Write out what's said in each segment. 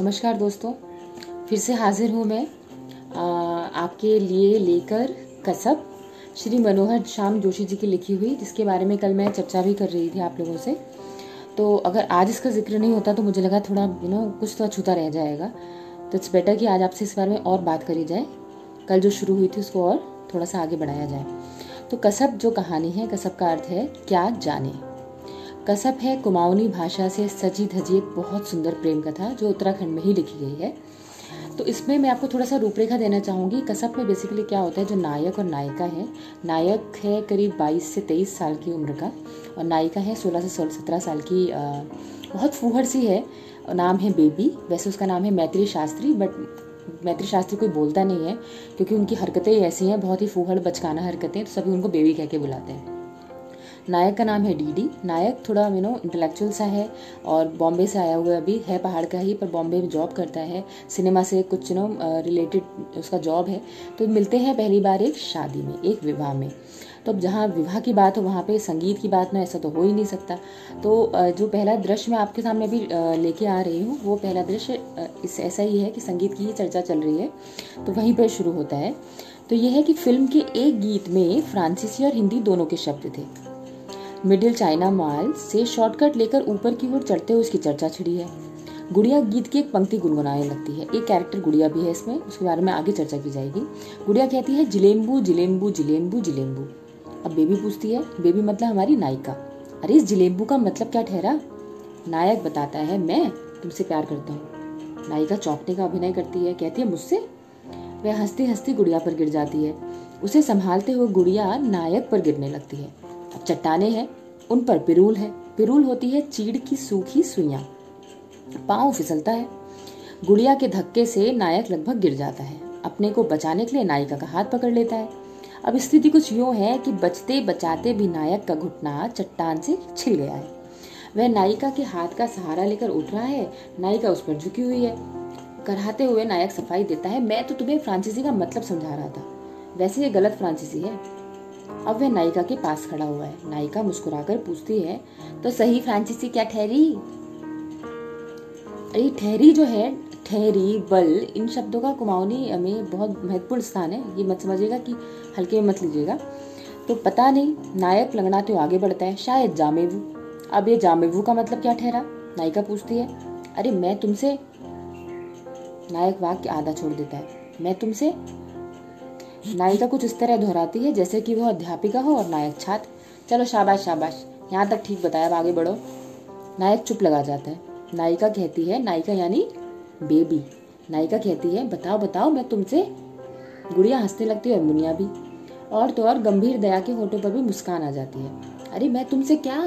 नमस्कार दोस्तों, फिर से हाजिर हूँ मैं आपके लिए लेकर कसब श्री मनोहर श्याम जोशी जी की लिखी हुई, जिसके बारे में कल मैं चर्चा भी कर रही थी आप लोगों से। तो अगर आज इसका जिक्र नहीं होता तो मुझे लगा थोड़ा कुछ तो अछूता रह जाएगा, तो इट्स बेटर कि आज आपसे इस बारे में और बात करी जाए। कल जो शुरू हुई थी उसको और थोड़ा सा आगे बढ़ाया जाए। तो कसब जो कहानी है, कसब का अर्थ है क्या जाने। कसब है कुमाऊनी भाषा से सजी धजी एक बहुत सुंदर प्रेम कथा जो उत्तराखंड में ही लिखी गई है। तो इसमें मैं आपको थोड़ा सा रूपरेखा देना चाहूँगी। कसब में बेसिकली क्या होता है, जो नायक और नायिका है, नायक है करीब 22 से 23 साल की उम्र का और नायिका है 16 से 17 साल की। बहुत फूहड़ सी है, नाम है बेबी। वैसे उसका नाम है मैत्री शास्त्री, बट मैत्री शास्त्री कोई बोलता नहीं है क्योंकि उनकी हरकतें ऐसी हैं, बहुत ही फूहड़ बचकाना हरकतें, तो सभी उनको बेबी कह के बुलाते हैं। नायक का नाम है डीडी। नायक थोड़ा इंटेलेक्चुअल सा है और बॉम्बे से आया हुआ अभी है, पहाड़ का ही, पर बॉम्बे में जॉब करता है, सिनेमा से कुछ रिलेटेड उसका जॉब है। तो मिलते हैं पहली बार एक शादी में, एक विवाह में। तो अब जहाँ विवाह की बात हो वहाँ पे संगीत की बात ना, ऐसा तो हो ही नहीं सकता। तो जो पहला दृश्य मैं आपके सामने भी लेके आ रही हूँ, वो पहला दृश्य ऐसा ही है कि संगीत की ही चर्चा चल रही है, तो वहीं पर शुरू होता है। तो ये है कि फिल्म के एक गीत में फ्रांसीसी और हिंदी दोनों के शब्द थे। मिडिल चाइना माल से शॉर्टकट लेकर ऊपर की ओर चढ़ते हुए उसकी चर्चा छिड़ी है। गुड़िया गीत की एक पंक्ति गुनगुनाने लगती है। एक कैरेक्टर गुड़िया भी है इसमें, उसके बारे में आगे चर्चा की जाएगी। गुड़िया कहती है जिलेम्बू जिलेम्बू जिलेम्बू जिलेम्बू। अब बेबी पूछती है, बेबी मतलब हमारी नायिका, अरे इस जिलेम्बू का मतलब क्या ठहरा? नायक बताता है, मैं तुमसे प्यार करता हूँ। नायिका चौंकने का अभिनय करती है, कहती है मुझसे? वह हंसती हंसती गुड़िया पर गिर जाती है। उसे संभालते हुए गुड़िया नायक पर गिरने लगती है। अब चट्टाने हैं, उन पर पिरूल है, पिरूल होती है चीड़ की सूखी सुइयां। पांव फिसलता है। गुड़िया के धक्के से नायक लगभग गिर जाता है। अपने को बचाने के लिए नायिका का हाथ पकड़ लेता है। अब स्थिति कुछ यूं है कि बचते बचाते भी नायक का घुटना चट्टान से छिल गया है। वह नायिका के हाथ का सहारा लेकर उठ रहा है, नायिका उस पर झुकी हुई है। कराहते हुए नायक सफाई देता है, मैं तो तुम्हें फ्रांसीसी का मतलब समझा रहा था, वैसे ये गलत फ्रांसीसी है। अब वह नायिका के पास खड़ा हुआ है। नायिका मुस्कुराकर पूछती है, तो सही फ्रांसीसी क्या ठहरी? अरे ठहरी जो है, ठहरी, बल, इन शब्दों का कुमाऊनी में बहुत महत्वपूर्ण स्थान है, ये मत समझिएगा कि हल्के में मत लीजिएगा। तो पता नहीं, नायक लंगड़ाते हुए आगे बढ़ता है, शायद जामेवू। अब ये जामेवू का मतलब क्या ठहरा? नायिका पूछती है, अरे मैं तुमसे। नायक वाक्य आधा छोड़ देता है, मैं तुमसे। नायिका कुछ इस तरह दोहराती है जैसे कि वह अध्यापिका हो और नायक छात्र। चलो शाबाश शाबाश, यहाँ तक ठीक बताया, अब आगे बढ़ो। नायक चुप लगा जाता है। नायिका कहती है, नायिका यानी बेबी, नायिका कहती है, बताओ बताओ मैं तुमसे। गुड़िया हंसने लगती है और मुनिया भी, और तो और गंभीर दया के होठों पर भी मुस्कान आ जाती है। अरे मैं तुमसे क्या?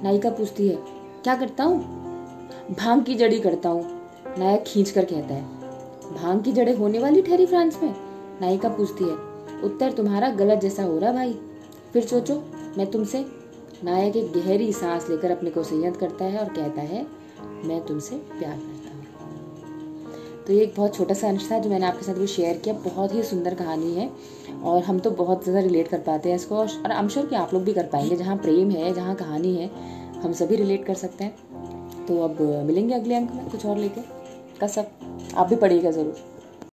नायिका पूछती है, क्या करता हूँ? भांग की जड़ी करता हूँ, नायक खींच कर कहता है। भांग की जड़ें होने वाली ठहरी फ्रांस में? नायिका पूछती है। उत्तर तुम्हारा गलत जैसा हो रहा भाई, फिर सोचो, मैं तुमसे। नायक एक गहरी सांस लेकर अपने को संयत करता है और कहता है, मैं तुमसे प्यार करता हूँ। तो ये एक बहुत छोटा सा अंश था जो मैंने आपके साथ भी शेयर किया। बहुत ही सुंदर कहानी है और हम तो बहुत ज़्यादा रिलेट कर पाते हैं इसको, और आई एम श्योर कि आप लोग भी कर पाएंगे। जहाँ प्रेम है, जहाँ कहानी है, हम सभी रिलेट कर सकते हैं। तो अब मिलेंगे अगले अंक में कुछ और लेके। कसब, आप भी पढ़िएगा ज़रूर।